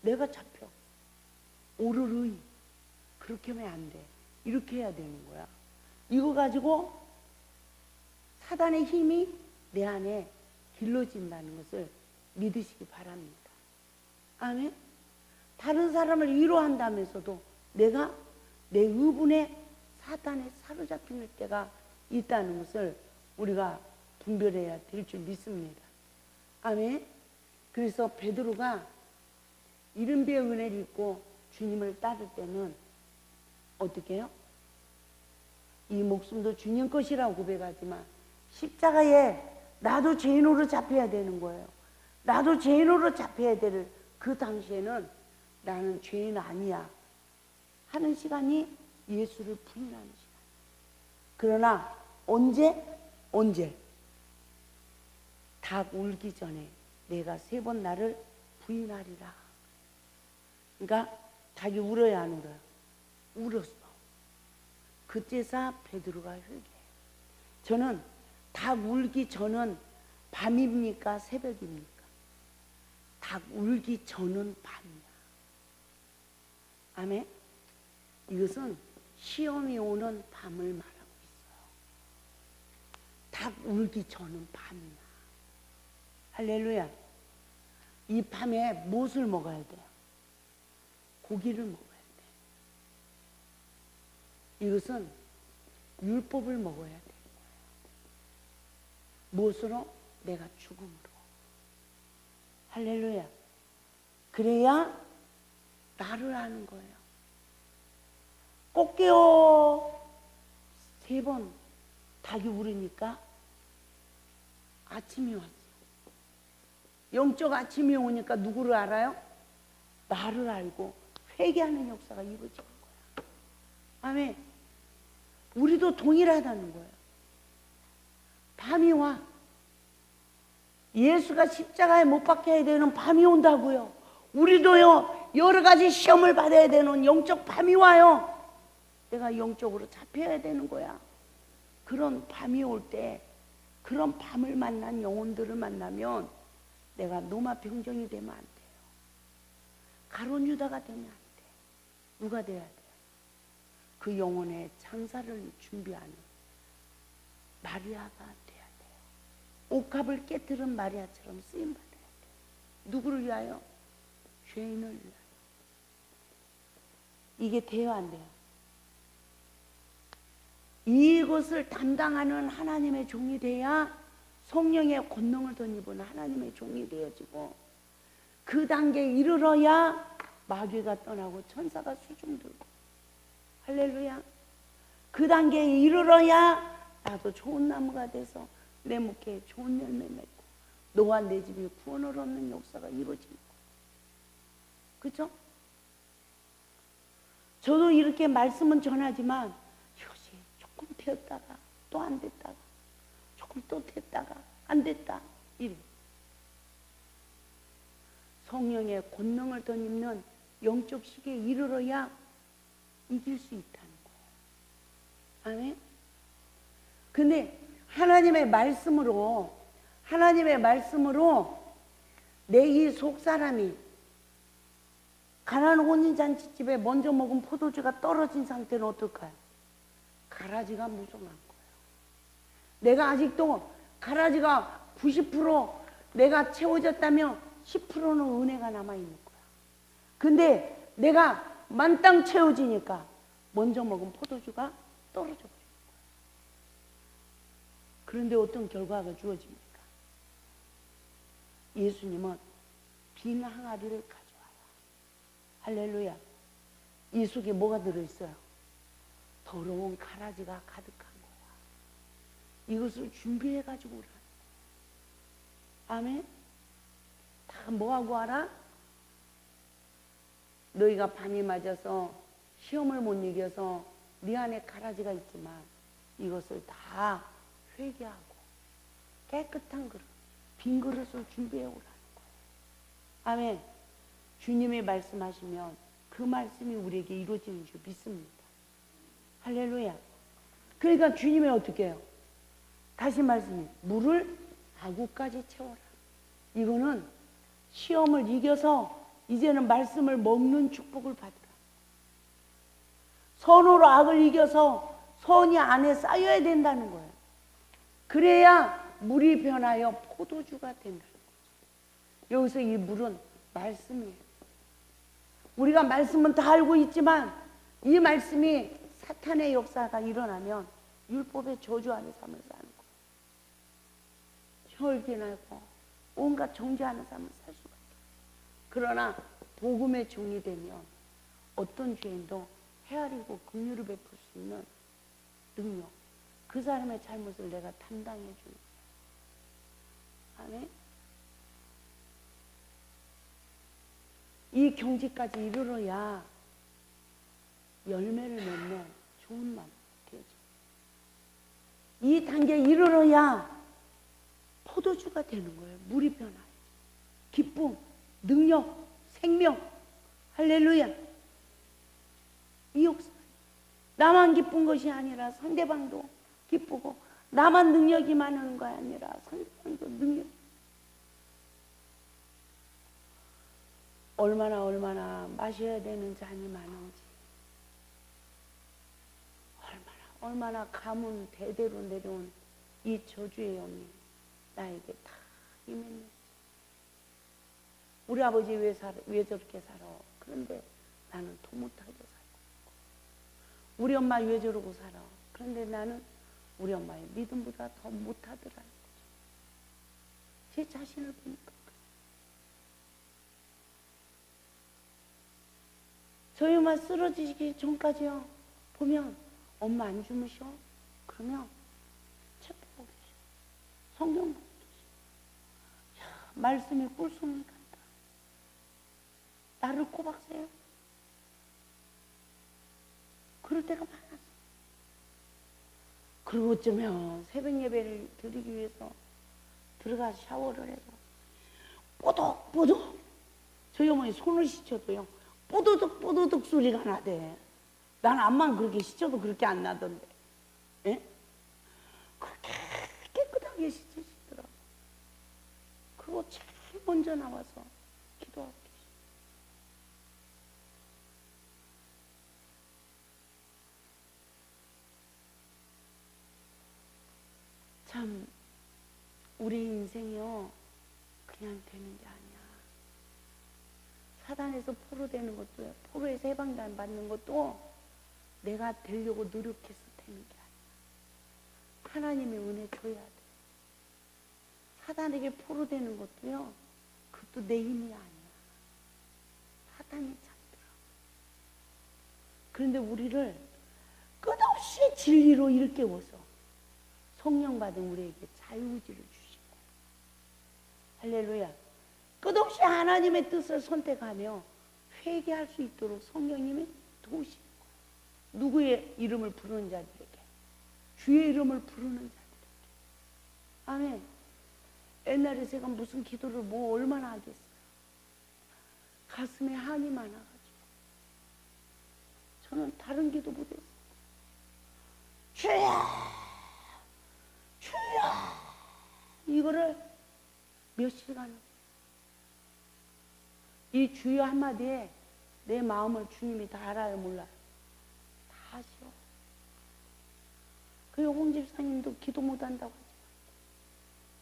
Speaker 1: 내가 잡혀. 오르르이. 그렇게 하면 안 돼. 이렇게 해야 되는 거야. 이거 가지고 사단의 힘이 내 안에 길러진다는 것을 믿으시기 바랍니다. 아멘. 다른 사람을 위로한다면서도 내가 내 의분에 사단에 사로잡힐 때가 있다는 것을 우리가 분별해야 될 줄 믿습니다. 아멘. 그래서 베드로가 이른비의 은혜를 입고 주님을 따를 때는 어떻게 해요? 이 목숨도 주님 것이라고 고백하지만 십자가에 나도 죄인으로 잡혀야 되는 거예요. 나도 죄인으로 잡혀야 될 그 당시에는 나는 죄인 아니야 하는 시간이 예수를 부인하는 시간. 그러나 언제? 닭 울기 전에 내가 3번 나를 부인하리라. 그러니까 닭이 울어야 안 울어요? 울었어. 그때서 베드로가 회개해요. 저는 닭 울기 전은 밤입니까? 새벽입니까? 닭 울기 전은 밤이야. 아멘. 이것은 시험이 오는 밤을 말하고 있어요. 닭 울기 전은 밤이야. 할렐루야. 이 밤에 무엇을 먹어야 돼요? 고기를 먹어야 돼. 이것은 율법을 먹어야 돼. 무엇으로? 내가 죽음으로. 할렐루야. 그래야 나를 아는 거예요. 꼭 깨워. 3번 닭이 울으니까 아침이 왔어. 영적 아침이 오니까 누구를 알아요? 나를 알고 회개하는 역사가 이루어지는 거야. 아멘. 우리도 동일하다는 거예요. 밤이 와. 예수가 십자가에 못 박혀야 되는 밤이 온다고요. 우리도요, 여러 가지 시험을 받아야 되는 영적 밤이 와요. 내가 영적으로 잡혀야 되는 거야. 그런 밤이 올 때, 그런 밤을 만난 영혼들을 만나면 내가 노마병정이 되면 안 돼요. 가룟 유다가 되면 안 돼. 누가 돼야 돼요? 그 영혼의 장사를 준비하는 마리아가 돼야 돼요. 옥합을 깨뜨린 마리아처럼 쓰임받아야 돼요. 누구를 위하여? 죄인을 위하여. 이게 돼요, 안 돼요? 이것을 담당하는 하나님의 종이 돼야 성령의 권능을 덧입은 하나님의 종이 되어지고, 그 단계에 이르러야 마귀가 떠나고 천사가 수중 들고. 할렐루야. 그 단계에 이르러야 나도 좋은 나무가 돼서 내 목회에 좋은 열매 맺고 너와 내 집이 구원을 얻는 역사가 이루어지는 거예요. 그렇죠? 저도 이렇게 말씀은 전하지만 이것이 조금 되었다가 또 안 됐다가 조금 또 됐다가 안 됐다 이래. 성령의 권능을 덧입는 영적 시기에 이르러야 이길 수 있다는 거예요. 아멘. 근데 하나님의 말씀으로 내 이 속사람이 가나안 혼인잔치집에 먼저 먹은 포도주가 떨어진 상태는 어떨까요? 가라지가 무성한 거예요. 내가 아직도 가라지가 90% 내가 채워졌다면 10%는 은혜가 남아있는 거야. 근데 내가 만땅 채워지니까 먼저 먹은 포도주가 떨어져 버린 거야. 그런데 어떤 결과가 주어집니까? 예수님은 빈 항아리를 가져와요. 할렐루야. 이 속에 뭐가 들어있어요? 더러운 가라지가 가득한 거야. 이것을 준비해가지고 오라는 거야. 아멘. 다 뭐하고 와라? 너희가 밤이 맞아서 시험을 못 이겨서 네 안에 가라지가 있지만 이것을 다 회개하고 깨끗한 그릇, 빈 그릇을 준비해 오라는 거예요. 아멘. 주님이 말씀하시면 그 말씀이 우리에게 이루어지는 줄 믿습니다. 할렐루야. 그러니까 주님이 어떻게 해요? 다시 말씀해. 물을 아구까지 채워라. 이거는 시험을 이겨서 이제는 말씀을 먹는 축복을 받으라. 선으로 악을 이겨서 선이 안에 쌓여야 된다는 거예요. 그래야 물이 변하여 포도주가 된다는 거죠. 여기서 이 물은 말씀이에요. 우리가 말씀은 다 알고 있지만 이 말씀이 사탄의 역사가 일어나면 율법의 저주 안에 삶을 사는 거예요. 혈기나고 온갖 정죄하는 삶을 살 수가 있어요. 그러나 복음의 종이 되면 어떤 죄인도 헤아리고 긍휼을 베풀 수 있는 능력, 그 사람의 잘못을 내가 담당해 주는 거예요. 아멘. 이 경지까지 이르러야 열매를 맺는 좋은 나무가 되어집니다. 이 단계에 이르러야 포도주가 되는 거예요. 물이 변화요. 기쁨, 능력, 생명. 할렐루야. 이 역사. 나만 기쁜 것이 아니라 상대방도 기쁘고, 나만 능력이 많은 거 아니라 상대방도 능력. 얼마나 마셔야 되는 잔이 많은지, 얼마나 가문 대대로 내려온 이 저주의 영이 나에게 다 임했는지. 우리 아버지 왜 저렇게 살아? 그런데 나는 더 못하게 살고. 우리 엄마 왜 저러고 살아? 그런데 나는 우리 엄마의 믿음보다 더 못하더라는 거죠. 제 자신을 보니까. 저희 엄마 쓰러지기 전까지요. 보면 엄마 안 주무셔? 그러면 책 보고 계셔. 성경 보고 계셔. 야, 말씀이 꿀송이 간다. 나를 꼬박세요. 그럴 때가 많았어. 그리고 어쩌면 새벽 예배를 드리기 위해서 들어가 샤워를 해서 뽀득뽀득, 저희 어머니 손을 씻혀도요 뽀드득 소리가 나대. 난 암만 그렇게 씻혀도 그렇게 안 나던데. 예? 그렇게 깨끗하게 씻으시더라고. 그리고 제일 먼저 나와서 기도하고 계시. 참 우리 인생이요 그냥 되는 게 아니야. 사단에서 포로되는 것도, 포로에서 해방단 받는 것도 내가 되려고 노력해서 되는 게 아니야. 하나님의 은혜 줘야 돼. 사단에게 포로되는 것도요, 그것도 내 힘이 아니야. 사단이 잡더라고. 그런데 우리를 끝없이 진리로 일깨워서 성령 받은 우리에게 자유의지를 주시고, 할렐루야. 끝없이 하나님의 뜻을 선택하며 회개할 수 있도록 성령님이 도우시는 거예요. 누구의 이름을 부르는 자들에게, 주의 이름을 부르는 자들에게. 아멘. 옛날에 제가 무슨 기도를 뭐 얼마나 하겠어요. 가슴에 한이 많아가지고 저는 다른 기도 못했어요. 주여 주여, 이거를 몇 시간을, 이 주여 한마디에 내 마음을 주님이 다 알아요, 몰라요? 다 아셔. 그 홍 집사님도 기도 못한다고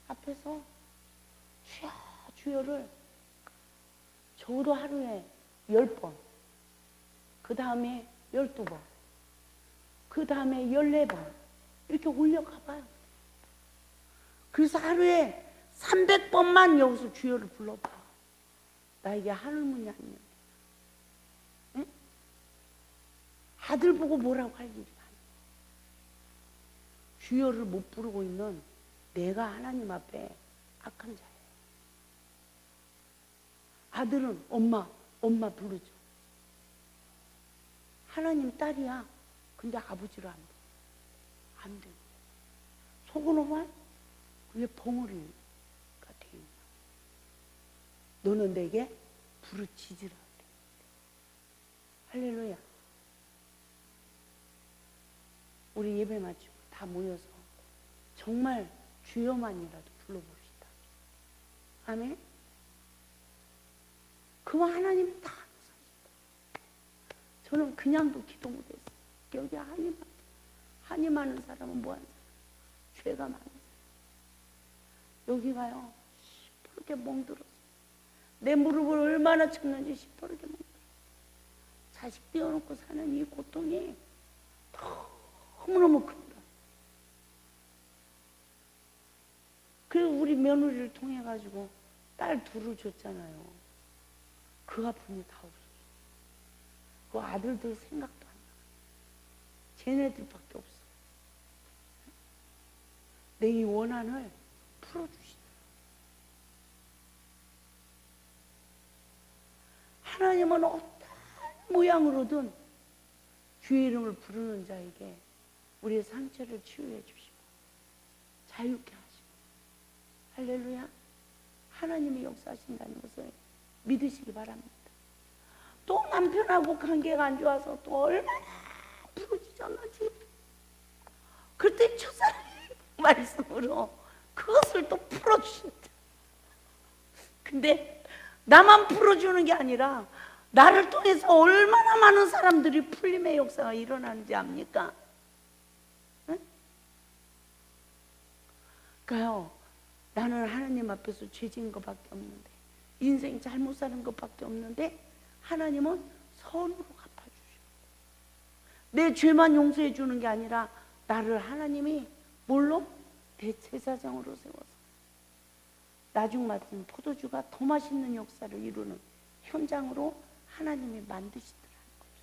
Speaker 1: 하지만 앞에서 주여 주여를 적어도 하루에 10번, 그 다음에 12번, 그 다음에 14번 이렇게 올려가봐요. 그래서 하루에 300번만 여기서 주여를 불러봐. 나에게 하늘문이 안 열려. 응? 아들 보고 뭐라고 할 일이 아니야. 주여를 못 부르고 있는 내가 하나님 앞에 악한 자예요. 아들은 엄마 부르죠. 하나님 딸이야. 근데 아버지를 안 부르. 안 돼. 속으로만 그게 벙어리가 돼 있나. 너는 내게 부르짖으라. 할렐루야. 우리 예배 마치고 다 모여서 정말 주여만이라도 불러봅시다. 아멘. 그거 하나님은 다 사실다. 저는 그냥도 기도 못했어요. 여기 한이 많은 사람은 뭐하는 사람? 죄가 많은 사람. 여기가요 시퍼렇게 멍들었어. 내 무릎을 얼마나 쳤는지 시퍼렇게 멍들었어. 자식 떼어놓고 사는 이 고통이 너무너무 큽니다. 그리고 우리 며느리를 통해 가지고 딸 둘을 줬잖아요. 그 아픔이 다 없어졌어. 그 아들들 생각도 안 나. 쟤네들밖에 없어. 내 이 원한을 풀어주시다. 하나님은 어떤 모양으로든 주의 이름을 부르는 자에게 우리의 상처를 치유해 주시고 자유케 하시고, 할렐루야. 하나님이 역사하신다는 것을 믿으시기 바랍니다. 또 남편하고 관계가 안 좋아서 또 얼마나 부러지잖아지. 그때 첫사랑의 말씀으로 그것을 또 풀어주신다. 근데 나만 풀어주는 게 아니라 나를 통해서 얼마나 많은 사람들이 풀림의 역사가 일어나는지 압니까? 응? 그러니까요, 나는 하나님 앞에서 죄진 것밖에 없는데, 인생 잘못 사는 것밖에 없는데 하나님은 선으로 갚아주셔. 내 죄만 용서해 주는 게 아니라 나를 하나님이 뭘로? 대제사장으로 세워서 나중 맞은 포도주가 더 맛있는 역사를 이루는 현장으로 하나님이 만드시더라는 거죠.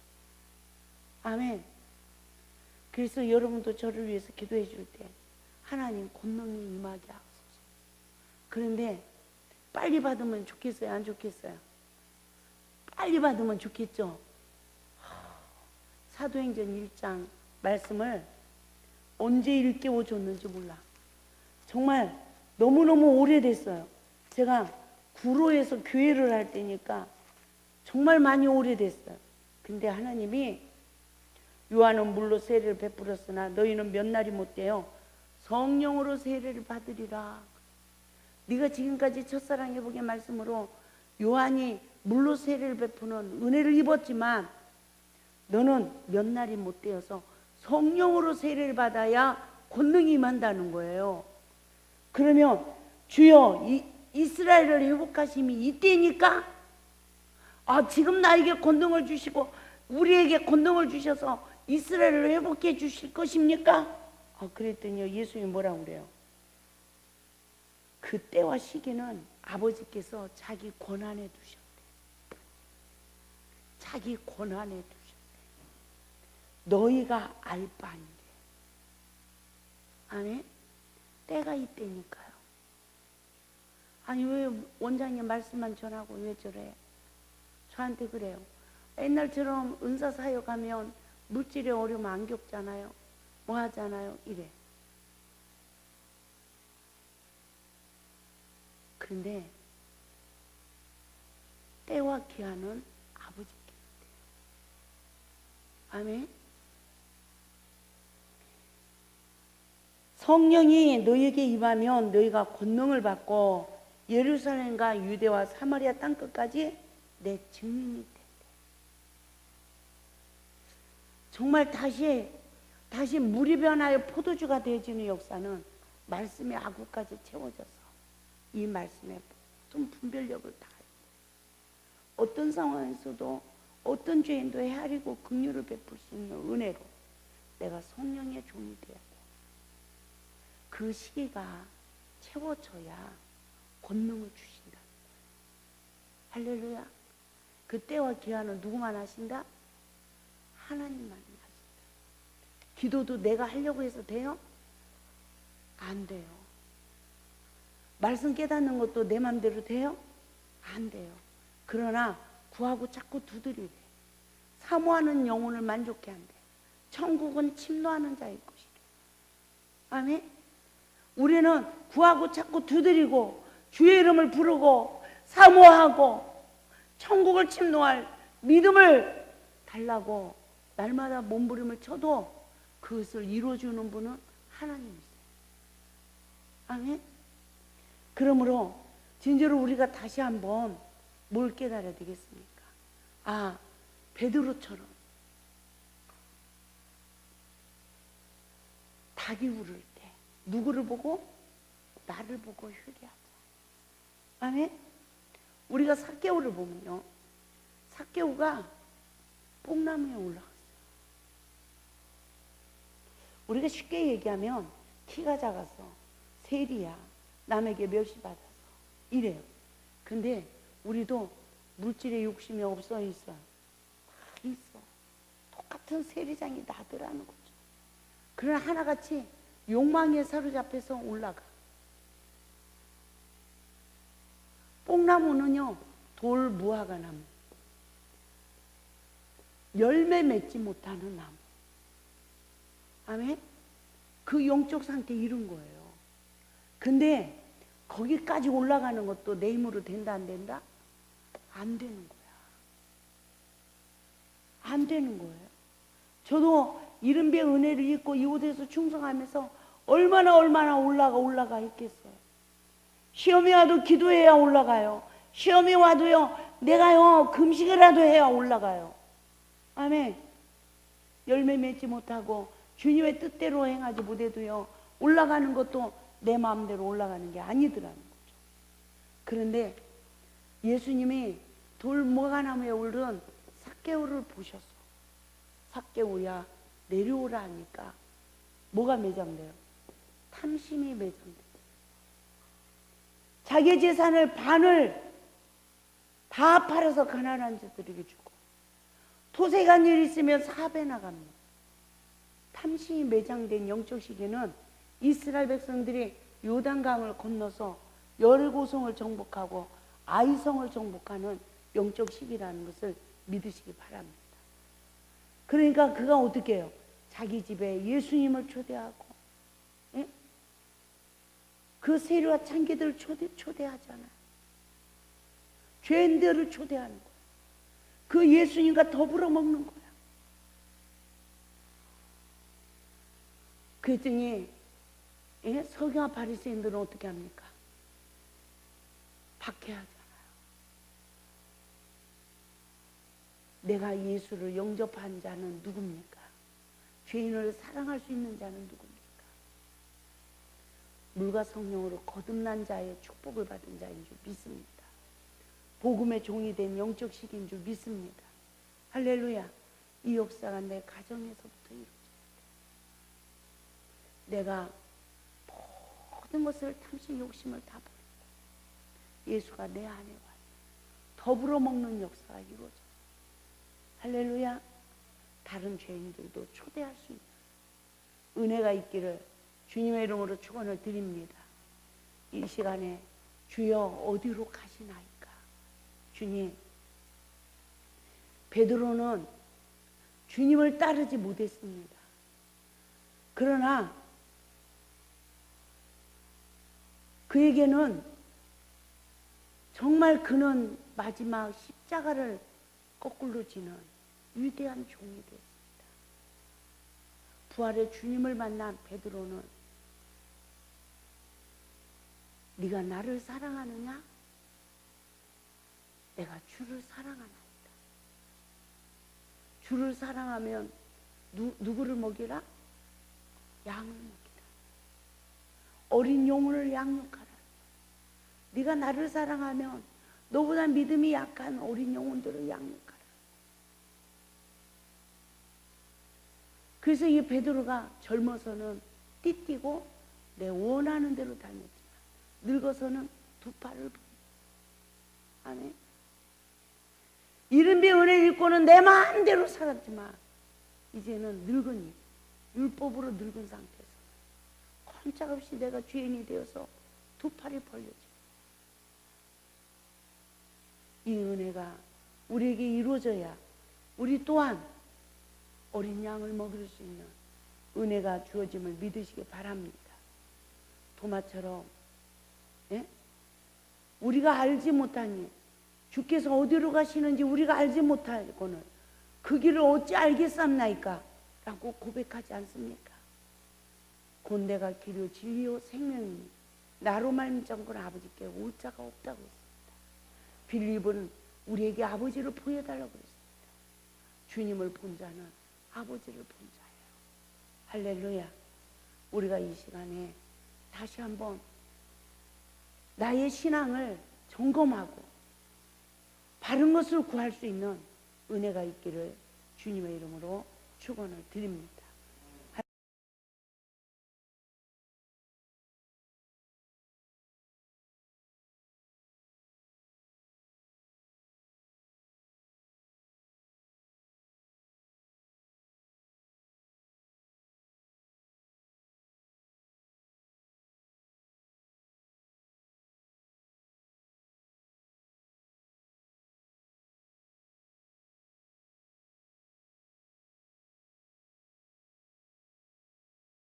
Speaker 1: 아멘. 그래서 여러분도 저를 위해서 기도해 줄 때 하나님 권능이 임하게 하소서. 그런데 빨리 받으면 좋겠어요? 안 좋겠어요? 빨리 받으면 좋겠죠? 사도행전 1장 말씀을 언제 일깨워 줬는지 몰라. 정말 너무너무 오래됐어요. 제가 구로에서 교회를 할 때니까 정말 많이 오래됐어요. 근데 하나님이 요한은 물로 세례를 베풀었으나 너희는 몇 날이 못돼요. 성령으로 세례를 받으리라. 네가 지금까지 첫사랑 회복의 말씀으로 요한이 물로 세례를 베푸는 은혜를 입었지만 너는 몇 날이 못되어서 성령으로 세례를 받아야 권능이 임한다는 거예요. 그러면 주여 이스라엘을 회복하심이 이때니까 지금 나에게 권능을 주시고 우리에게 권능을 주셔서 이스라엘을 회복해 주실 것입니까? 그랬더니 예수님이 뭐라고 그래요? 그 때와 시기는 아버지께서 자기 권한에 두셨대. 자기 권한에 두셨대. 너희가 알 바 아니래. 아멘? 때가 이때니까요. 아니 왜 원장님 말씀만 전하고 왜 저래? 저한테 그래요. 옛날처럼 은사 사역하면 물질의 어려움 안 겪잖아요. 뭐 하잖아요? 이래. 그런데 때와 기한은 아버지께 있대요. 아멘. 성령이 너희에게 임하면 너희가 권능을 받고 예루살렘과 유대와 사마리아 땅끝까지 내 증인이 된대. 정말 다시 물이 변하여 포도주가 되어지는 역사는 말씀의 아구까지 채워져서 이 말씀에 모든 분별력을 다 어떤 상황에서도 어떤 죄인도 헤아리고 긍휼을 베풀 수 있는 은혜로 내가 성령의 종이 되어야 돼. 그 시기가 채워져야 권능을 주신다. 할렐루야. 그 때와 기한은 누구만 하신다? 하나님만 하신다. 기도도 내가 하려고 해서 돼요? 안 돼요. 말씀 깨닫는 것도 내 맘대로 돼요? 안 돼요. 그러나 구하고 찾고 두드리래. 사모하는 영혼을 만족케 한대. 천국은 침노하는 자의 것이래. 아멘? 우리는 구하고 찾고 두드리고 주의 이름을 부르고 사모하고 천국을 침노할 믿음을 달라고 날마다 몸부림을 쳐도 그것을 이루어주는 분은 하나님이세요. 아멘? 그러므로 진짜로 우리가 다시 한번 뭘 깨달아야 되겠습니까? 베드로처럼 닭이 울을 때 누구를 보고? 나를 보고 회개하자. 아멘? 우리가 삭개오를 보면요, 삭개오가 뽕나무에 올라갔어요. 우리가 쉽게 얘기하면 키가 작아서 세리야, 남에게 멸시받아서 이래요. 근데 우리도 물질에 욕심이 있어? 있어. 똑같은 세리장이 나더라는 거죠. 그러나 하나같이 욕망에 사로잡혀서 올라가. 뽕나무는요, 돌 무화과 나무, 열매 맺지 못하는 나무. 아멘? 그 영적 상태 이런 거예요. 근데 거기까지 올라가는 것도 내 힘으로 된다 안 된다? 안 되는 거야. 안 되는 거예요. 저도 이른배 은혜를 입고 이곳에서 충성하면서 얼마나 올라가 있겠어요. 시험이 와도 기도해야 올라가요. 시험이 와도요, 내가요, 금식이라도 해야 올라가요. 아멘. 열매 맺지 못하고 주님의 뜻대로 행하지 못해도요, 올라가는 것도 내 마음대로 올라가는 게 아니더라는 거죠. 그런데 예수님이 돌모가나무에 오른 삭개오를 보셔서 삭개오야 내려오라 하니까 뭐가 매장돼요? 탐심이 매장돼요. 자기 재산을 반을 다 팔아서 가난한 자들에게 주고 토색한 일 있으면 4배 나갑니다. 탐심이 매장된 영적 시기는 이스라엘 백성들이 요단강을 건너서 여리고성을 정복하고 아이성을 정복하는 영적 시기라는 것을 믿으시기 바랍니다. 그러니까 그가 어떻게 해요? 자기 집에 예수님을 초대하고, 예? 그 세리와 창기들을 초대하잖아요. 죄인들을 초대하는 거예요. 그 예수님과 더불어 먹는 거야. 그랬더니 서기와 바리새인들은 어떻게 합니까? 박해하잖아요. 내가 예수를 영접한 자는 누굽니까? 죄인을 사랑할 수 있는 자는 누굽니까? 물과 성령으로 거듭난 자의 축복을 받은 자인 줄 믿습니다. 복음의 종이 된 영적 시기인 줄 믿습니다. 할렐루야. 이 역사가 내 가정에서부터 이루어집니다. 내가 모든 것을 탐심 욕심을 다 버리고 예수가 내 안에 와서 더불어 먹는 역사가 이루어져요. 할렐루야. 다른 죄인들도 초대할 수 있는 은혜가 있기를 주님의 이름으로 축원을 드립니다. 이 시간에 주여 어디로 가시나이까? 주님, 베드로는 주님을 따르지 못했습니다. 그러나 그에게는 정말 그는 마지막 십자가를 거꾸로 지는 위대한 종이 되었습니다. 부활의 주님을 만난 베드로는 네가 나를 사랑하느냐? 내가 주를 사랑하나이다. 주를 사랑하면 누구를 먹이라? 양을 먹이라. 어린 영혼을 양육하라. 네가 나를 사랑하면 너보다 믿음이 약한 어린 영혼들을 양육하라. 그래서 이 베드로가 젊어서는 띠띠고 내 원하는 대로 다녔지만 늙어서는 두 팔을 봅니다. 아멘. 이른비 은혜 읽고는 내 마음대로 살았지만 이제는 늙으니 율법으로 늙은 상태에서 꼼짝없이 내가 죄인이 되어서 두 팔이 벌려져. 이 은혜가 우리에게 이루어져야 우리 또한 어린 양을 먹일 수 있는 은혜가 주어짐을 믿으시기 바랍니다. 도마처럼 우리가 알지 못하니 주께서 어디로 가시는지 우리가 알지 못하고는 그 길을 어찌 알겠삼나이까? 라고 고백하지 않습니까? 곧 내가 길이요 진리요 생명이니 나로 말미암고는 아버지께 올 자가 없다고 했습니다. 빌립은 우리에게 아버지를 보여달라고 했습니다. 주님을 본 자는 아버지를 본 자예요. 할렐루야. 우리가 이 시간에 다시 한번 나의 신앙을 점검하고 바른 것을 구할 수 있는 은혜가 있기를 주님의 이름으로 축원을 드립니다.